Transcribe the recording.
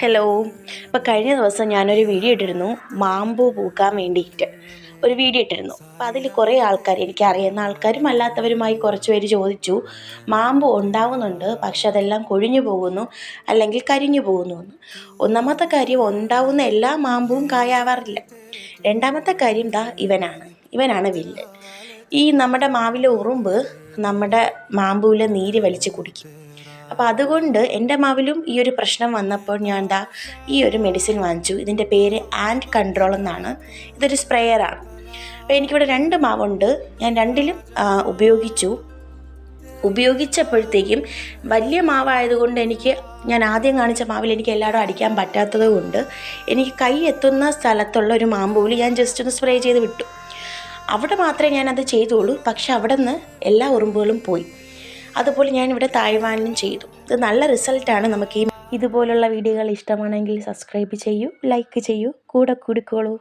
Hello. അപ്പോൾ കഴിഞ്ഞ ദിവസം ഞാനൊരു വീഡിയോ ഇട്ടിരുന്നു, മാമ്പൂ പൂക്കാൻ വേണ്ടിയിട്ട് ഒരു വീഡിയോ ഇട്ടിരുന്നു. അപ്പോൾ അതിൽ കുറേ ആൾക്കാർ, എനിക്കറിയുന്ന ആൾക്കാരും അല്ലാത്തവരുമായി കുറച്ച് പേര് ചോദിച്ചു, മാമ്പൂ ഉണ്ടാവുന്നുണ്ട് പക്ഷെ അതെല്ലാം കൊഴിഞ്ഞു പോകുന്നു അല്ലെങ്കിൽ കരിഞ്ഞു പോകുന്നു എന്ന്. ഒന്നാമത്തെ കാര്യം, ഉണ്ടാവുന്ന എല്ലാ മാമ്പൂവും കായാവാറില്ല. രണ്ടാമത്തെ കാര്യം ഇവനാണ് വില്ലൻ. ഈ നമ്മുടെ മാവിലെ ഉറുമ്പ് നമ്മുടെ മാമ്പൂവിലെ നീര് വലിച്ച് കുടിക്കും. അപ്പോൾ അതുകൊണ്ട് എൻ്റെ മാവിലും ഈ ഒരു പ്രശ്നം വന്നപ്പോൾ ഞാൻ ഈ ഒരു മെഡിസിൻ വാങ്ങിച്ചു. ഇതിൻ്റെ പേര് ആൻഡ് കൺട്രോൾ എന്നാണ്. ഇതൊരു സ്പ്രേയറാണ്. അപ്പോൾ എനിക്കിവിടെ 2 മാവുണ്ട്. ഞാൻ രണ്ടിലും ഉപയോഗിച്ചപ്പോഴത്തേക്കും വലിയ മാവായതുകൊണ്ട് ഞാൻ ആദ്യം കാണിച്ച മാവിൽ എനിക്ക് എല്ലായിടും അടിക്കാൻ പറ്റാത്തത് കൊണ്ട് എനിക്ക് കൈ എത്തുന്ന സ്ഥലത്തുള്ള ഒരു മാമ്പൂവിൽ ഞാൻ ജസ്റ്റ് ഒന്ന് സ്പ്രേ ചെയ്ത് വിട്ടു. അവിടെ മാത്രമേ ഞാനത് ചെയ്തുള്ളൂ. പക്ഷെ അവിടെ നിന്ന് എല്ലാ ഉറുമ്പുകളും പോയി. അതുപോലെ ഞാനിവിടെ തായ്വാനിലും ചെയ്തു. ഇത് നല്ല റിസൾട്ടാണ്. നമുക്ക് ഇതുപോലുള്ള വീഡിയോകൾ ഇഷ്ടമാണെങ്കിൽ സബ്സ്ക്രൈബ് ചെയ്യൂ, ലൈക്ക് ചെയ്യൂ, കൂടെ കൂടിക്കോളൂ.